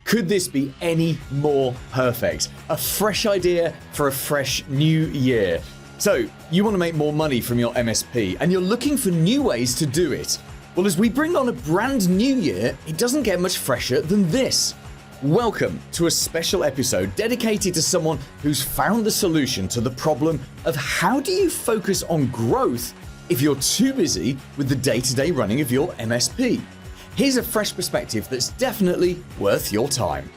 Could this be any more perfect? A fresh idea for a fresh new year. So, you want to make more money from your MSP and you're looking for new ways to do it. Well, as we bring on a brand new year, it doesn't get much fresher than this. Welcome to a special episode dedicated to someone who's found the solution to the problem of how do you focus on growth if you're too busy with the day-to-day running of your MSP. Here's a fresh perspective that's definitely worth your time.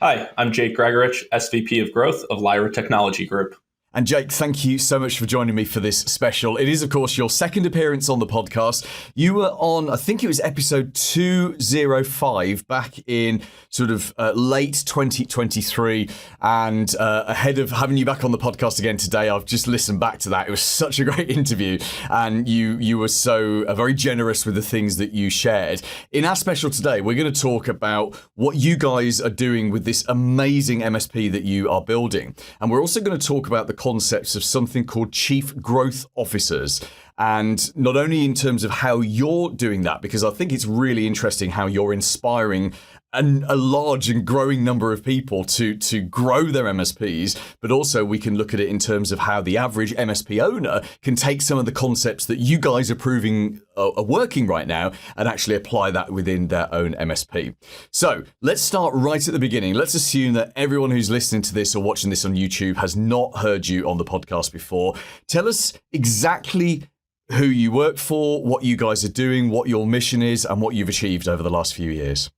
Hi, I'm Jake Gregorich, SVP of Growth of Lyra Technology Group. And Jake, thank you so much for joining me for this special. It is, of course, your second appearance on the podcast. You were on, I think it was episode 205 back in sort of late 2023. And ahead of having you back on the podcast again today, I've just listened back to that. It was such a great interview. And you were so very generous with the things that you shared. In our special today, we're going to talk about what you guys are doing with this amazing MSP that you are building. And we're also going to talk about the concepts of something called Chief Growth Officers. And not only in terms of how you're doing that, because I think it's really interesting how you're inspiring a large and growing number of people to grow their MSPs, but also we can look at it in terms of how the average MSP owner can take some of the concepts that you guys are proving are working right now and actually apply that within their own MSP. So let's start right at the beginning. Let's assume that everyone who's listening to this or watching this on YouTube has not heard you on the podcast before. Tell us exactly who you work for, what you guys are doing, what your mission is, and what you've achieved over the last few years.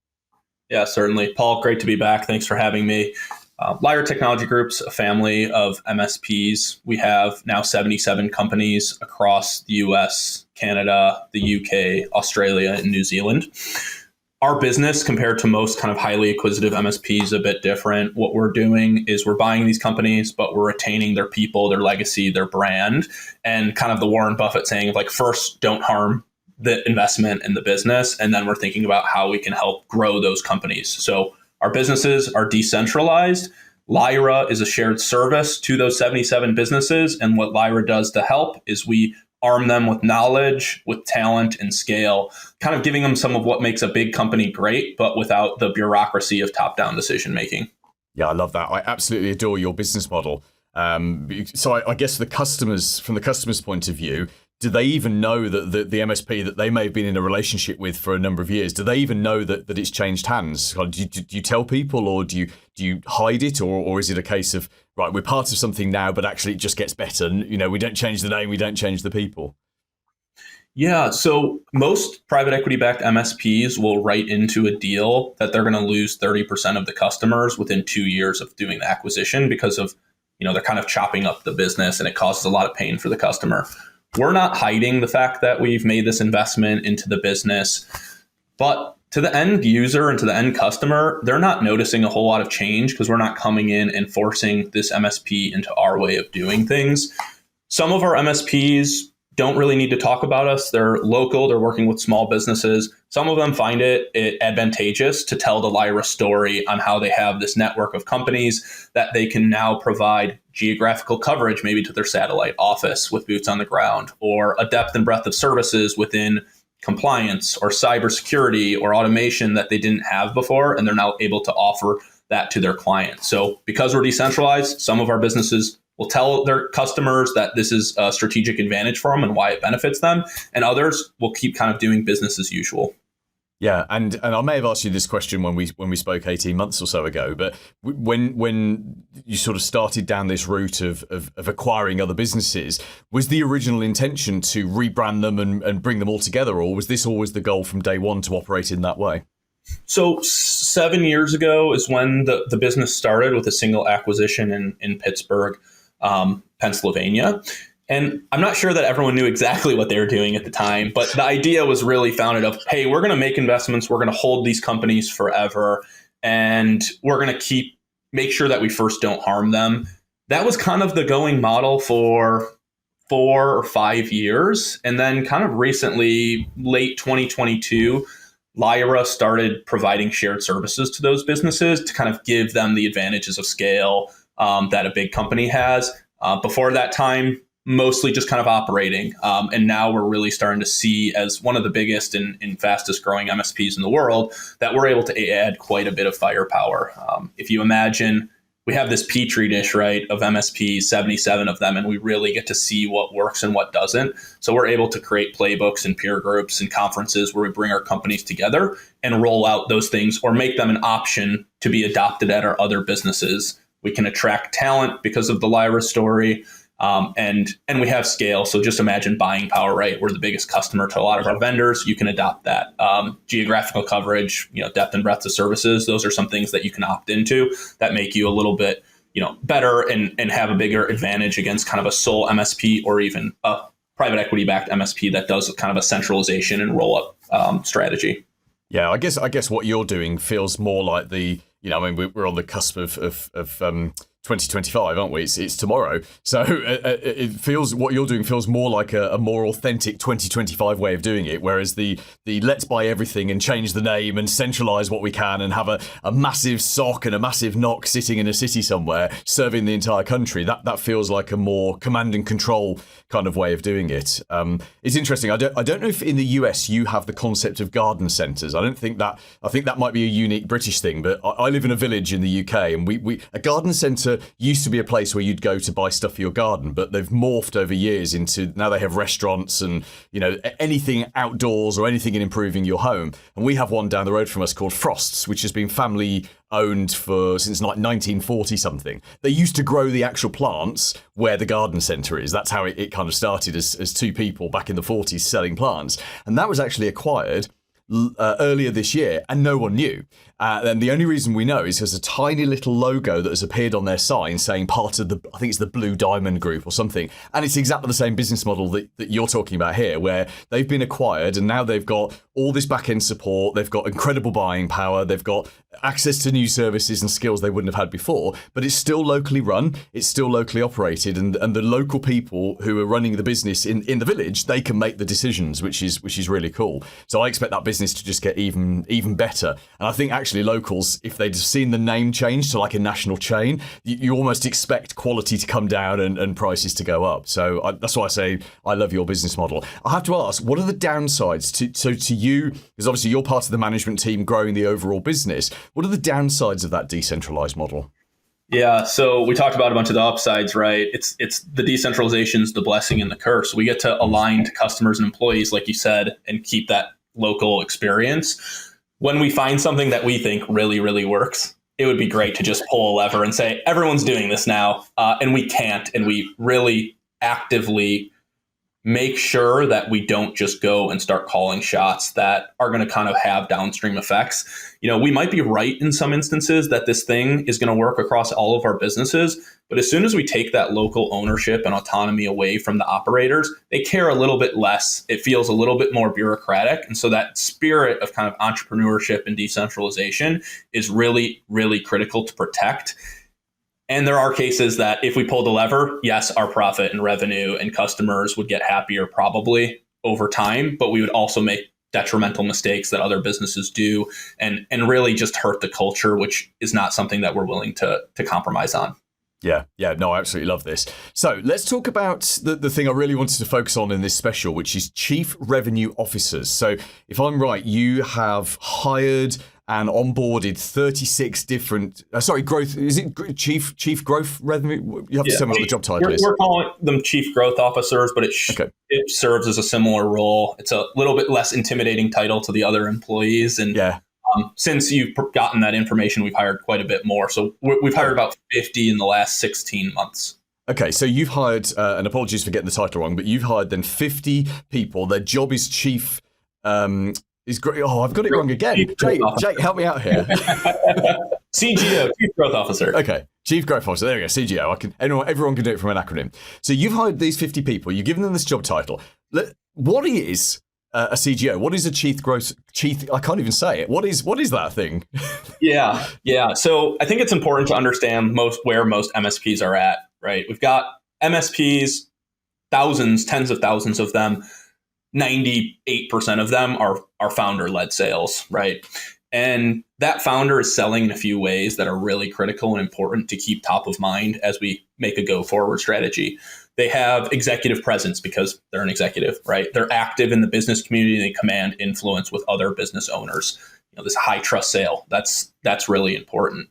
Yeah, certainly. Paul, great to be back. Thanks for having me. Lyra Technology Group's a family of MSPs. We have now 77 companies across the US, Canada, the UK, Australia, and New Zealand. Our business, compared to most kind of highly acquisitive MSPs, is a bit different. What we're doing is we're buying these companies, but we're retaining their people, their legacy, their brand, and kind of the Warren Buffett saying of like, first, don't harm the investment in the business. And then we're thinking about how we can help grow those companies. So our businesses are decentralized. Lyra is a shared service to those 77 businesses. And what Lyra does to help is we arm them with knowledge, with talent and scale, kind of giving them some of what makes a big company great, but without the bureaucracy of top-down decision-making. Yeah, I love that. I absolutely adore your business model. So I guess from the customer's point of view, do they even know that the MSP that they may have been in a relationship with for a number of years, do they even know that it's changed hands? Do you tell people, or do you hide it, or is it a case of, right, we're part of something now, but actually it just gets better? You know, we don't change the name, we don't change the people. Yeah, so most private equity-backed MSPs will write into a deal that they're going to lose 30% of the customers within 2 years of doing the acquisition because of, they're kind of chopping up the business and it causes a lot of pain for the customer. We're not hiding the fact that we've made this investment into the business, but to the end user and to the end customer, they're not noticing a whole lot of change because we're not coming in and forcing this MSP into our way of doing things. Some of our MSPs don't really need to talk about us. They're local. They're working with small businesses. Some of them find it advantageous to tell the Lyra story on how they have this network of companies that they can now provide geographical coverage, maybe to their satellite office with boots on the ground, or a depth and breadth of services within compliance or cybersecurity or automation that they didn't have before, and they're now able to offer that to their clients. So because we're decentralized, some of our businesses will tell their customers that this is a strategic advantage for them and why it benefits them, and others will keep kind of doing business as usual. Yeah, and I may have asked you this question when we spoke 18 months or so ago, but when you sort of started down this route of acquiring other businesses, was the original intention to rebrand them and bring them all together, or was this always the goal from day one to operate in that way? So 7 years ago is when the business started with a single acquisition in Pittsburgh, Pennsylvania. And I'm not sure that everyone knew exactly what they were doing at the time, but the idea was really founded of, hey, we're going to make investments, we're going to hold these companies forever, and we're going to make sure that we first don't harm them. That was kind of the going model for 4 or 5 years. And then kind of recently, late 2022, Lyra started providing shared services to those businesses to kind of give them the advantages of scale that a big company has. Before that time, mostly just kind of operating. And now we're really starting to see, as one of the biggest and fastest growing MSPs in the world, that we're able to add quite a bit of firepower. If you imagine, we have this petri dish, right, of MSPs, 77 of them, and we really get to see what works and what doesn't. So we're able to create playbooks and peer groups and conferences where we bring our companies together and roll out those things or make them an option to be adopted at our other businesses. We can attract talent because of the Lyra story. And we have scale. So just imagine buying power, right? We're the biggest customer to a lot of our vendors. You can adopt that. Geographical coverage, depth and breadth of services. Those are some things that you can opt into that make you a little bit, better and have a bigger advantage against kind of a sole MSP or even a private equity backed MSP that does kind of a centralization and roll up strategy. Yeah, I guess what you're doing feels more like we're on the cusp of 2025, aren't we? It's tomorrow. So it feels, what you're doing feels more like a more authentic 2025 way of doing it. Whereas the let's buy everything and change the name and centralize what we can and have a massive SOC and a massive NOC sitting in a city somewhere serving the entire country. That feels like a more command and control kind of way of doing it. It's interesting. I don't know if in the US you have the concept of garden centers. I think that might be a unique British thing, but I live in a village in the UK, and we a garden center used to be a place where you'd go to buy stuff for your garden, but they've morphed over years into, now they have restaurants and anything outdoors or anything in improving your home. And we have one down the road from us called Frost's, which has been family owned since like 1940 something. They used to grow the actual plants where the garden centre is. That's how it kind of started as two people back in the 40s selling plants. And that was actually acquired earlier this year, and no one knew. And the only reason we know is there's a tiny little logo that has appeared on their sign saying part of I think it's the Blue Diamond Group or something. And it's exactly the same business model that you're talking about here, where they've been acquired and now they've got all this back-end support, they've got incredible buying power, they've got access to new services and skills they wouldn't have had before, but it's still locally run, it's still locally operated, and the local people who are running the business in the village, they can make the decisions, which is really cool. So I expect that business to just get even better. And I think actually locals, if they'd seen the name change to like a national chain, you almost expect quality to come down and prices to go up. So that's why I say I love your business model. I have to ask, what are the downsides to you? Because obviously you're part of the management team growing the overall business. What are the downsides of that decentralized model? Yeah, so we talked about a bunch of the upsides, right? It's the decentralization's the blessing and the curse. We get to align to customers and employees, like you said, and keep that local experience. When we find something that we think really, really works, it would be great to just pull a lever and say, everyone's doing this now, and we can't. And we really actively make sure that we don't just go and start calling shots that are going to kind of have downstream effects. We might be right in some instances that this thing is going to work across all of our businesses, but as soon as we take that local ownership and autonomy away from the operators, they care a little bit less. It feels a little bit more bureaucratic. And so that spirit of kind of entrepreneurship and decentralization is really, really critical to protect. And there are cases that if we pull the lever, yes, our profit and revenue and customers would get happier probably over time, but we would also make detrimental mistakes that other businesses do and really just hurt the culture, which is not something that we're willing to compromise on. Yeah, no, I absolutely love this. So let's talk about the thing I really wanted to focus on in this special, which is Chief Revenue Officers. So if I'm right, you have hired and onboarded 36 different, growth, is it Chief Growth Revenue? You have to tell me what the job title is. We're calling them Chief Growth Officers, but it serves as a similar role. It's a little bit less intimidating title to the other employees. And since you've gotten that information, we've hired quite a bit more. So we've hired about 50 in the last 16 months. Okay, so you've hired, and apologies for getting the title wrong, but you've hired then 50 people. Their job is Chief... I've got it wrong again. Jake, help me out here. CGO, Chief Growth Officer. Okay, Chief Growth Officer. There we go, CGO. Everyone can do it from an acronym. So you've hired these 50 people. You've given them this job title. What is a CGO? What is a Chief? I can't even say it. What is that thing? Yeah. So I think it's important to understand where most MSPs are at. Right. We've got MSPs, thousands, tens of thousands of them. 98% of them are founder-led sales, right? And that founder is selling in a few ways that are really critical and important to keep top of mind as we make a go-forward strategy. They have executive presence because they're an executive, right? They're active in the business community and they command influence with other business owners. This high trust sale, that's really important.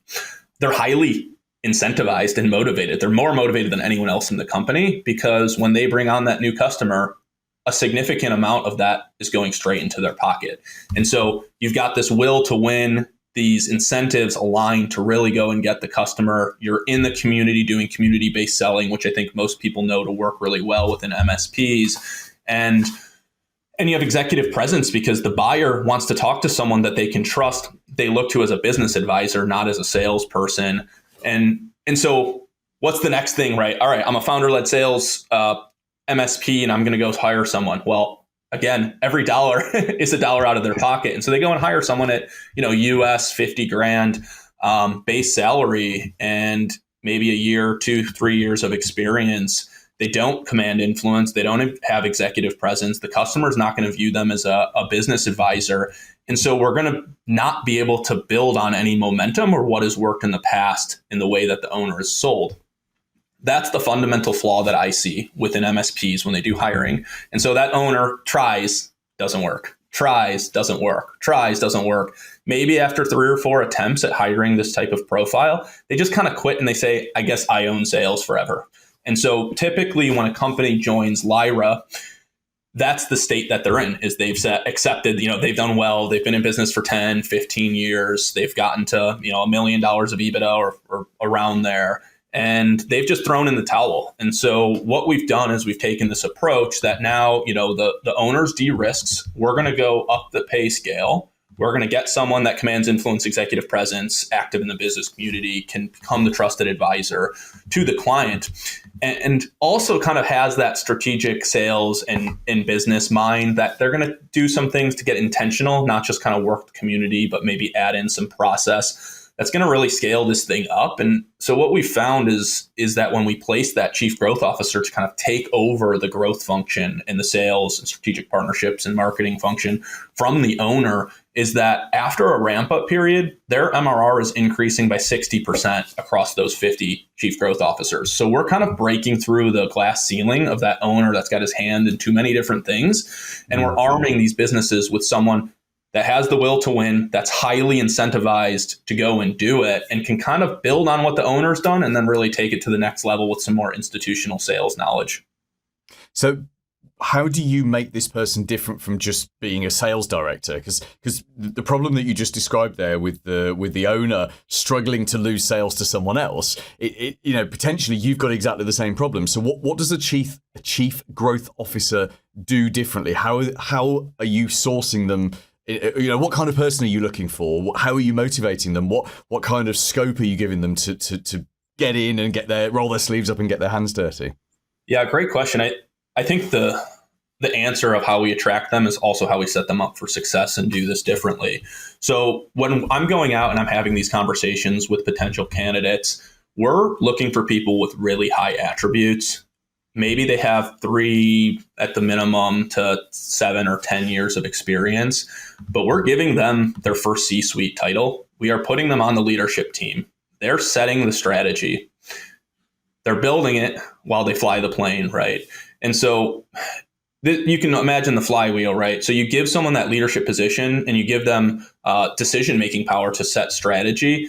They're highly incentivized and motivated. They're more motivated than anyone else in the company because when they bring on that new customer, a significant amount of that is going straight into their pocket. And so you've got this will to win, these incentives aligned to really go and get the customer. You're in the community doing community-based selling, which I think most people know to work really well within MSPs. And you have executive presence because the buyer wants to talk to someone that they can trust. They look to as a business advisor, not as a salesperson. And so what's the next thing, right? All right, I'm a founder-led sales MSP and I'm going to go hire someone. Well, again, every dollar is a dollar out of their pocket. And so they go and hire someone at, US 50 grand base salary and maybe a year, 2-3 years of experience. They don't command influence. They don't have executive presence. The customer is not going to view them as a business advisor. And so we're going to not be able to build on any momentum or what has worked in the past in the way that the owner is sold. That's the fundamental flaw that I see within MSPs when they do hiring. And so that owner tries, doesn't work, tries, doesn't work, tries, doesn't work. Maybe after 3 or 4 attempts at hiring this type of profile, they just kind of quit and they say, I guess I own sales forever. And so typically when a company joins Lyra, that's the state that they're in, is they've accepted, they've done well. They've been in business for 10, 15 years. They've gotten to, $1 million of EBITDA or around there. And they've just thrown in the towel. And so what we've done is we've taken this approach that now, the owner's de-risks. We're going to go up the pay scale. We're going to get someone that commands influence, executive presence, active in the business community, can become the trusted advisor to the client, and also kind of has that strategic sales and business mind that they're going to do some things to get intentional, not just kind of work the community, but maybe add in some process that's going to really scale this thing up. And so what we found is that when we place that chief growth officer to kind of take over the growth function and the sales and strategic partnerships and marketing function from the owner, is that after a ramp up period, their MRR is increasing by 60% across those 50 chief growth officers. So we're kind of breaking through the glass ceiling of that owner that's got his hand in too many different things. And we're arming these businesses with someone that has the will to win, that's highly incentivized to go and do it, and can kind of build on what the owner's done and then really take it to the next level with some more institutional sales knowledge. So how do you make this person different from just being a sales director? Because the problem that you just described there with the owner struggling to lose sales to someone else, potentially you've got exactly the same problem. So what does a chief growth officer do differently? How are you sourcing them? What kind of person are you looking for? How are you motivating them? What kind of scope are you giving them to get in and roll their sleeves up and get their hands dirty? Yeah, great question. I think the answer of how we attract them is also how we set them up for success and do this differently. So when I'm going out and I'm having these conversations with potential candidates, we're looking for people with really high attributes. Maybe they have 3 at the minimum to 7 or 10 years of experience, but we're giving them their first C-suite title. We are putting them on the leadership team. They're setting the strategy. They're building it while they fly the plane, right? And so you can imagine the flywheel, right? So you give someone that leadership position and you give them decision-making power to set strategy.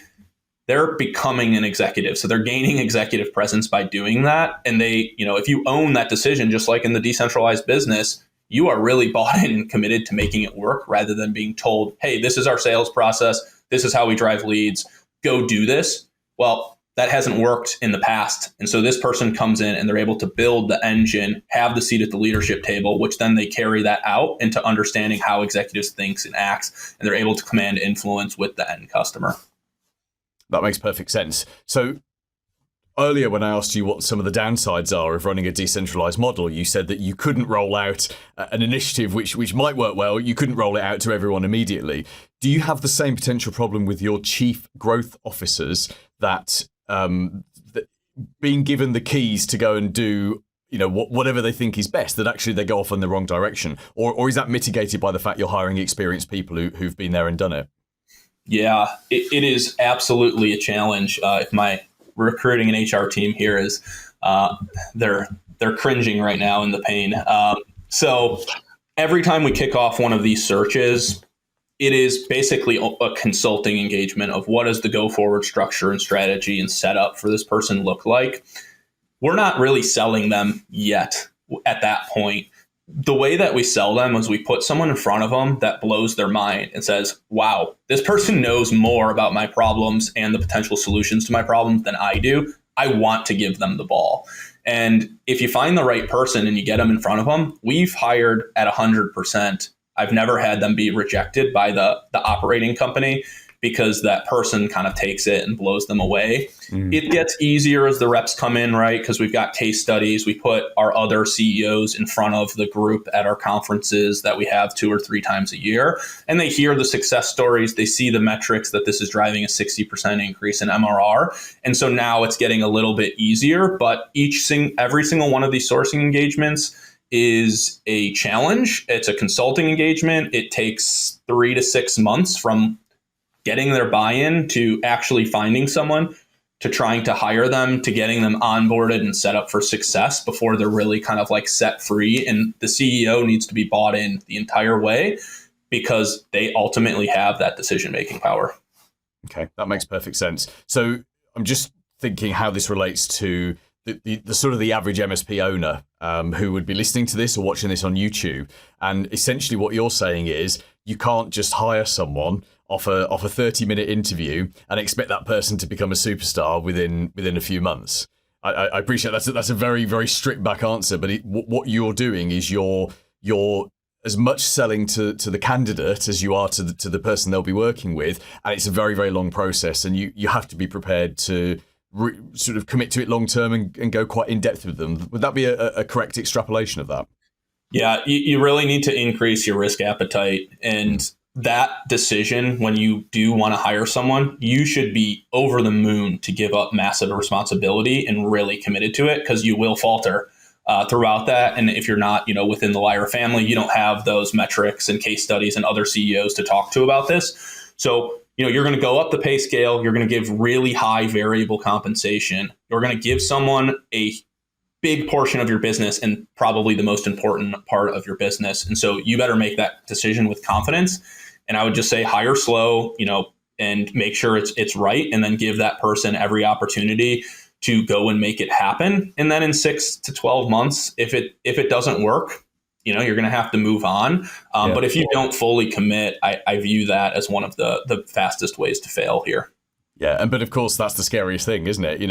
They're becoming an executive. So they're gaining executive presence by doing that. And they, if you own that decision, just like in the decentralized business, you are really bought in and committed to making it work rather than being told, hey, this is our sales process. This is how we drive leads. Go do this. Well, that hasn't worked in the past. And so this person comes in and they're able to build the engine, have the seat at the leadership table, which then they carry that out into understanding how executives thinks and acts. And they're able to command influence with the end customer. That makes perfect sense. So earlier when I asked you what some of the downsides are of running a decentralized model, you said that you couldn't roll out an initiative which might work well. You couldn't roll it out to everyone immediately. Do you have the same potential problem with your chief growth officers that being given the keys to go and do whatever they think is best, that actually they go off in the wrong direction? Or is that mitigated by the fact you're hiring experienced people who've been there and done it? Yeah, it is absolutely a challenge. If my recruiting and HR team here is they're they're cringing right now in the pain. So every time we kick off one of these searches, it is basically a consulting engagement of what does the go forward structure and strategy and setup for this person look like. We're not really selling them yet at that point. The way that we sell them is we put someone in front of them that blows their mind and says, wow, this person knows more about my problems and the potential solutions to my problems than I do. I want to give them the ball. And if you find the right person and you get them in front of them, we've hired at 100%. I've never had them be rejected by the operating company because that person kind of takes it and blows them away. It gets easier as the reps come in, right? Because we've got case studies. We put our other CEOs in front of the group at our conferences that we have 2 or 3 times a year. And they hear the success stories. They see the metrics that this is driving a 60% increase in MRR. And so now it's getting a little bit easier, but every single one of these sourcing engagements is a challenge. It's a consulting engagement. It takes 3 to 6 months from getting their buy-in to actually finding someone, to trying to hire them, to getting them onboarded and set up for success before they're really kind of like set free. And the CEO needs to be bought in the entire way because they ultimately have that decision-making power. Okay, that makes perfect sense. So I'm just thinking how this relates to the sort of the average MSP owner who would be listening to this or watching this on YouTube. And essentially what you're saying is you can't just hire someone off a 30-minute interview and expect that person to become a superstar within a few months. I appreciate that's a very, very strict back answer, but what you're doing is you're as much selling to the candidate as you are to the person they'll be working with, and it's a very, very long process, and you have to be prepared to sort of commit to it long term and go quite in depth with them. Would that be a correct extrapolation of that? Yeah, you really need to increase your risk appetite, and that decision, when you do want to hire someone, you should be over the moon to give up massive responsibility and really committed to it, because you will falter throughout that. And if you're not, within the Lyra family, you don't have those metrics and case studies and other CEOs to talk to about this. So, you're going to go up the pay scale. You're going to give really high variable compensation. You're going to give someone a big portion of your business and probably the most important part of your business. And so you better make that decision with confidence. And I would just say hire slow, and make sure it's right. And then give that person every opportunity to go and make it happen. And then in 6 to 12 months, if it doesn't work, you're going to have to move on. But if you don't fully commit, I view that as one of the fastest ways to fail here. Yeah, but of course that's the scariest thing, isn't it?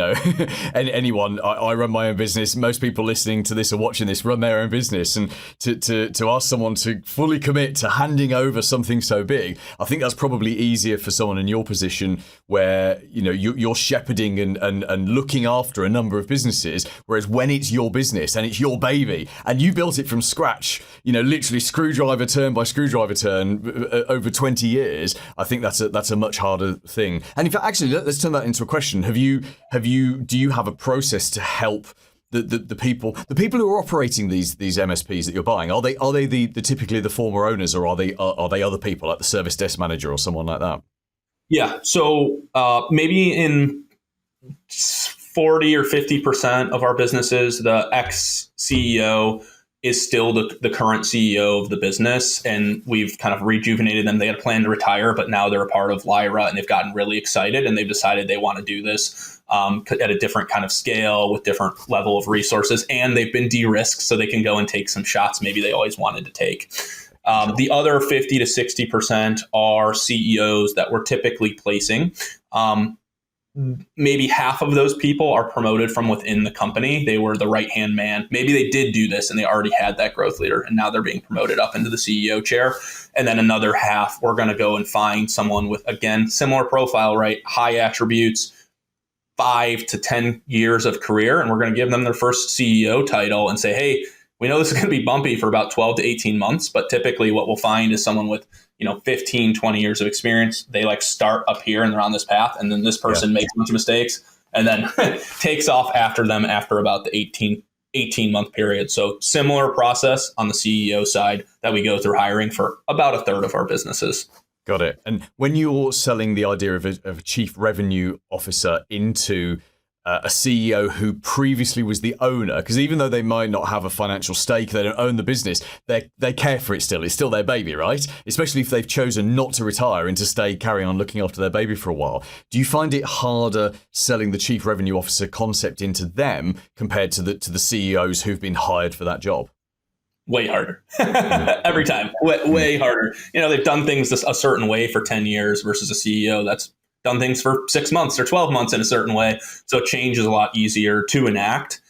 Anyone, I run my own business. Most people listening to this or watching this run their own business, and to ask someone to fully commit to handing over something so big, I think that's probably easier for someone in your position where you're shepherding and looking after a number of businesses. Whereas when it's your business and it's your baby and you built it from scratch, literally screwdriver turn by screwdriver turn over 20 years, I think that's a much harder thing. And in fact, actually, let's turn that into a question. Do you have a process to help the people who are operating these MSPs that you're buying? Are they the typically the former owners, or are they other people like the service desk manager or someone like that? Yeah. So maybe in 40 or 50% of our businesses, the ex-CEO is still the current CEO of the business, and we've kind of rejuvenated them. They had planned to retire, but now they're a part of Lyra, and they've gotten really excited, and they've decided they want to do this at a different kind of scale with different level of resources, and they've been de-risked so they can go and take some shots maybe they always wanted to take. The other 50 to 60% are CEOs that we're typically placing. Maybe half of those people are promoted from within the company. They were the right-hand man. Maybe they did do this and they already had that growth leader, and now they're being promoted up into the CEO chair. And then another half, we're going to go and find someone with, again, similar profile, right? High attributes, 5 to 10 years of career. And we're going to give them their first CEO title and say, hey, we know this is going to be bumpy for about 12 to 18 months, but typically what we'll find is someone with 15, 20 years of experience. They start up here and they're on this path. And then this person makes a bunch of mistakes and then takes off after them after about the 18-month period. So similar process on the CEO side that we go through hiring for about a third of our businesses. Got it. And when you're selling the idea of a chief revenue officer into a CEO who previously was the owner, because even though they might not have a financial stake, they don't own the business, they care for it still. It's still their baby, right? Especially if they've chosen not to retire and to stay carrying on looking after their baby for a while. Do you find it harder selling the chief revenue officer concept into them compared to the CEOs who've been hired for that job? Way harder. Every time. Way harder. They've done things a certain way for 10 years versus a CEO that's done things for 6 months or 12 months in a certain way. So change is a lot easier to enact.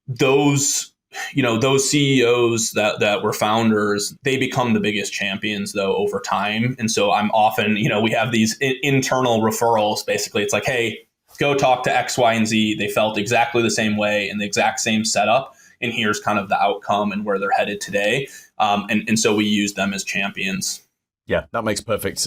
Those CEOs that were founders, they become the biggest champions though over time. And so I'm often, we have these internal referrals. Basically, it's like, hey, go talk to X, Y, and Z. They felt exactly the same way in the exact same setup. And here's kind of the outcome and where they're headed today. And so we use them as champions. Yeah, that makes perfect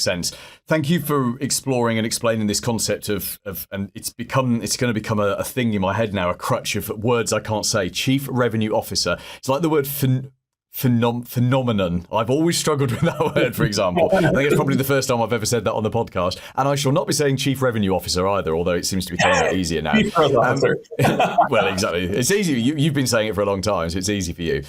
sense. Thank you for exploring and explaining this concept of and it's going to become a thing in my head now, a crutch of words I can't say. Chief Revenue Officer. It's like the word phenomenon. I've always struggled with that word, for example. I think it's probably the first time I've ever said that on the podcast. And I shall not be saying Chief Revenue Officer either, although it seems to be coming out easier now. Well, exactly. It's easy. You've been saying it for a long time, so it's easy for you.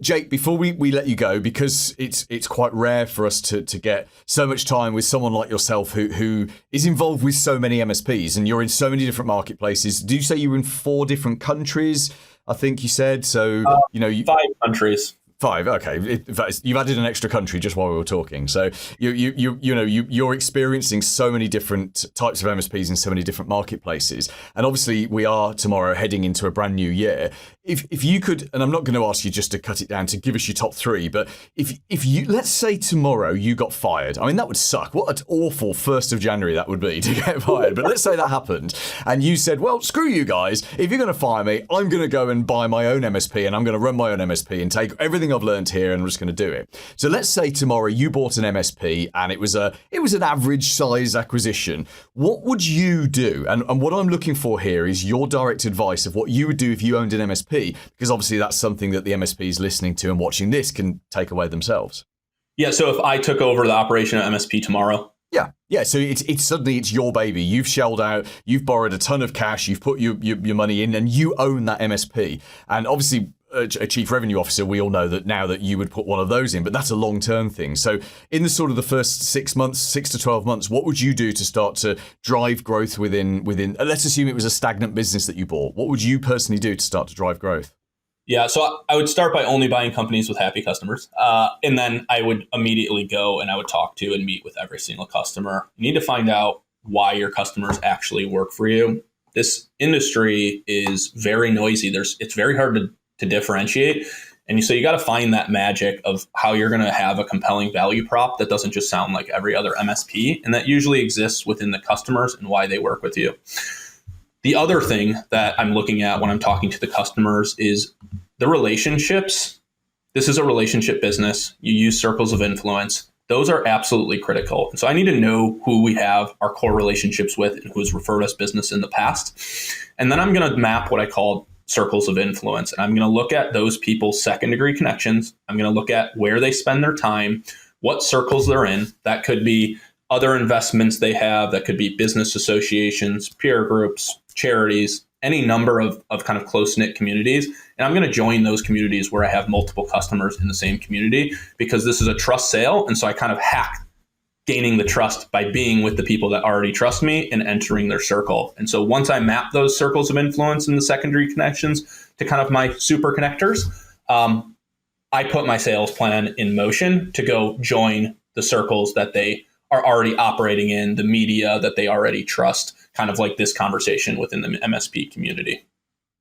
Jake, before we let you go, because it's quite rare for us to get so much time with someone like yourself who is involved with so many MSPs, and you're in so many different marketplaces. Do you say you're in 4 different countries? I think you said. So, 5 countries. 5, okay. In fact, you've added an extra country just while we were talking. So you're experiencing so many different types of MSPs in so many different marketplaces, and obviously we are tomorrow heading into a brand new year. If you could, and I'm not going to ask you just to cut it down to give us your top 3, but if you, let's say tomorrow you got fired. I mean, that would suck. What an awful 1st of January that would be to get fired. But let's say that happened, and you said, well, screw you guys. If you're going to fire me, I'm going to go and buy my own MSP, and I'm going to run my own MSP and take everything I've learned here, and I'm just going to do it. So let's say tomorrow you bought an MSP, and it was an average size acquisition. What would you do? And what I'm looking for here is your direct advice of what you would do if you owned an MSP, because obviously that's something that the MSPs listening to and watching this can take away themselves. Yeah. So if I took over the operation of MSP tomorrow. Yeah. So it's suddenly it's your baby. You've shelled out. You've borrowed a ton of cash. You've put your money in, and you own that MSP. And obviously, a chief revenue officer, we all know that now that you would put one of those in, but that's a long-term thing. So in the sort of the first 6 to 12 months, what would you do to start to drive growth within, let's assume it was a stagnant business that you bought. What would you personally do to start to drive growth? Yeah, so I would start by only buying companies with happy customers. And then I would immediately go and I would talk to and meet with every single customer. You need to find out why your customers actually work for you. This industry is very noisy. It's very hard to differentiate. And so you got to find that magic of how you're going to have a compelling value prop that doesn't just sound like every other MSP. And that usually exists within the customers and why they work with you. The other thing that I'm looking at when I'm talking to the customers is the relationships. This is a relationship business. You use circles of influence. Those are absolutely critical. So I need to know who we have our core relationships with and who has referred us business in the past. And then I'm going to map what I call circles of influence. And I'm going to look at those people's second degree connections. I'm going to look at where they spend their time, what circles they're in. That could be other investments they have. That could be business associations, peer groups, charities, any number of kind of close-knit communities. And I'm going to join those communities where I have multiple customers in the same community, because this is a trust sale. And so I kind of hack gaining the trust by being with the people that already trust me and entering their circle. And so once I map those circles of influence and the secondary connections to kind of my super connectors, I put my sales plan in motion to go join the circles that they are already operating in, the media that they already trust, kind of like this conversation within the MSP community.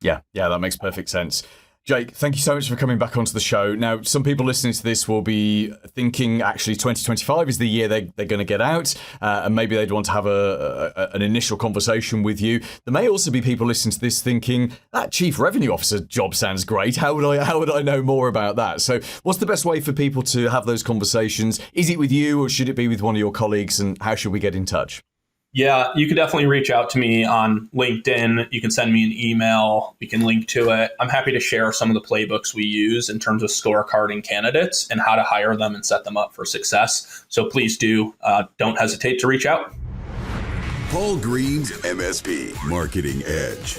Yeah, that makes perfect sense. Jake, thank you so much for coming back onto the show. Now, some people listening to this will be thinking actually 2025 is the year they're going to get out, and maybe they'd want to have an initial conversation with you. There may also be people listening to this thinking, that chief revenue officer job sounds great. How would I know more about that? So what's the best way for people to have those conversations? Is it with you, or should it be with one of your colleagues, and how should we get in touch? Yeah, you could definitely reach out to me on LinkedIn. You can send me an email. We can link to it. I'm happy to share some of the playbooks we use in terms of scorecarding candidates and how to hire them and set them up for success. So please don't hesitate to reach out. Paul Green's MSP Marketing Edge.